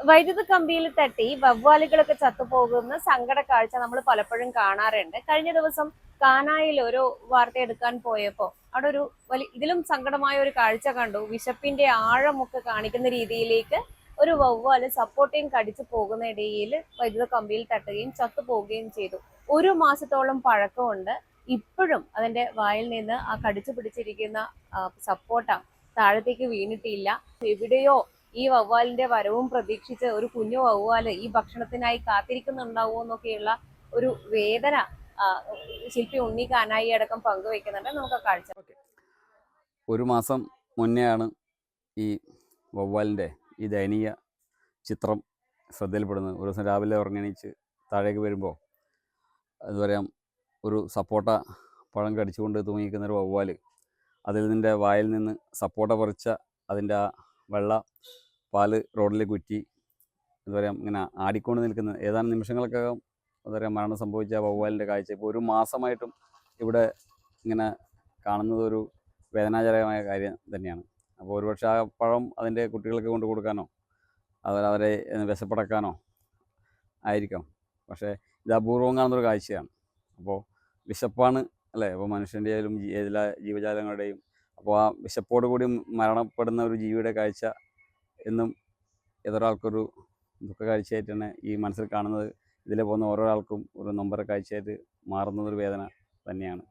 വൈദ്യുത കമ്പിയിൽ തട്ടി വവ്വാലുകളൊക്കെ ചത്തുപോകുന്ന സങ്കട കാഴ്ച നമ്മൾ പലപ്പോഴും കാണാറുണ്ട്. കഴിഞ്ഞ ദിവസം കാനായിൽ ഒരു വാർത്ത എടുക്കാൻ പോയപ്പോൾ അവിടെ ഒരു ഇതിലും സങ്കടമായ ഒരു കാഴ്ച കണ്ടു. വിശപ്പിന്റെ ആഴമൊക്കെ കാണിക്കുന്ന രീതിയിലേക്ക് ഒരു വവ്വാല് സപ്പോർട്ടയും കടിച്ചു പോകുന്നതിടയിൽ വൈദ്യുത കമ്പിയിൽ തട്ടുകയും ചത്തുപോവുകയും ചെയ്തു. 1 മാസത്തോളം പഴക്കമുണ്ട്. ഇപ്പോഴും അതിന്റെ വായിൽ നിന്ന് ആ കടിച്ചു പിടിച്ചിരിക്കുന്ന സപ്പോർട്ട താഴത്തേക്ക് വീണിട്ടില്ല. എവിടെയോ ഈ വവ്വാലിന്റെ വരവും പ്രതീക്ഷിച്ച് ഒരു കുഞ്ഞു വവ്വാല് ഈ ഭക്ഷണത്തിനായി കാത്തിരിക്കുന്നുണ്ടാവോ എന്നൊക്കെയുള്ള ഒരു വേദന ശില്പി ഉണ്ണി കാനായി അടക്കം പങ്കുവെക്കുന്നുണ്ട്. നമുക്ക് കാഴ്ച. 1 മാസം മുന്നെയാണ് ഈ വവ്വാലിൻ്റെ ഈ ദയനീയ ചിത്രം ശ്രദ്ധയിൽപ്പെടുന്നത്. ഒരു ദിവസം രാവിലെ ഉറങ്ങണീച്ച് താഴേക്ക് വരുമ്പോൾ എന്താ പറയുക, ഒരു സപ്പോട്ട പഴം കടിച്ചുകൊണ്ട് തൂങ്ങിക്കുന്നൊരു വവ്വാല് അതിൽ നിൻ്റെ വായിൽ നിന്ന് സപ്പോട്ട പറിച്ച അതിൻ്റെ ആ വെള്ള പാല് റോഡിലേക്ക് കുറ്റി എന്താ പറയുക, ഇങ്ങനെ ആടിക്കൊണ്ട് നിൽക്കുന്ന ഏതാനും നിമിഷങ്ങൾക്കകം എന്താ പറയുക മരണം സംഭവിച്ച വവ്വാലിൻ്റെ കാഴ്ച ഇപ്പോൾ 1 മാസമായിട്ടും ഇവിടെ ഇങ്ങനെ കാണുന്നത് ഒരു വേദനാജനകമായ കാര്യം തന്നെയാണ്. അപ്പോൾ ഒരുപക്ഷെ ആ പഴം അതിൻ്റെ കുട്ടികൾക്ക് കൊണ്ട് കൊടുക്കാനോ അവരെ വിശപ്പടക്കാനോ ആയിരിക്കാം. പക്ഷേ ഇത് അപൂർവം കാണുന്നൊരു കാഴ്ചയാണ്. അപ്പോൾ വിശപ്പാണ് അല്ലേ, അപ്പോൾ മനുഷ്യൻ്റെ ആയാലും എല്ലാ ജീവജാലങ്ങളുടെയും. അപ്പോൾ ആ വിശപ്പോടു കൂടി മരണപ്പെടുന്ന ഒരു ജീവിയുടെ കാഴ്ച എന്നും ഏതൊരാൾക്കൊരു ദുഃഖ കാഴ്ചയായിട്ട് തന്നെ ഈ മനസ്സിൽ കാണുന്നത്. ഇതിലെ പോകുന്ന ഓരോ ആൾക്കും ഒരു നൊമ്പര കാഴ്ചയായിട്ട് മാറുന്നതൊരു വേദന തന്നെയാണ്.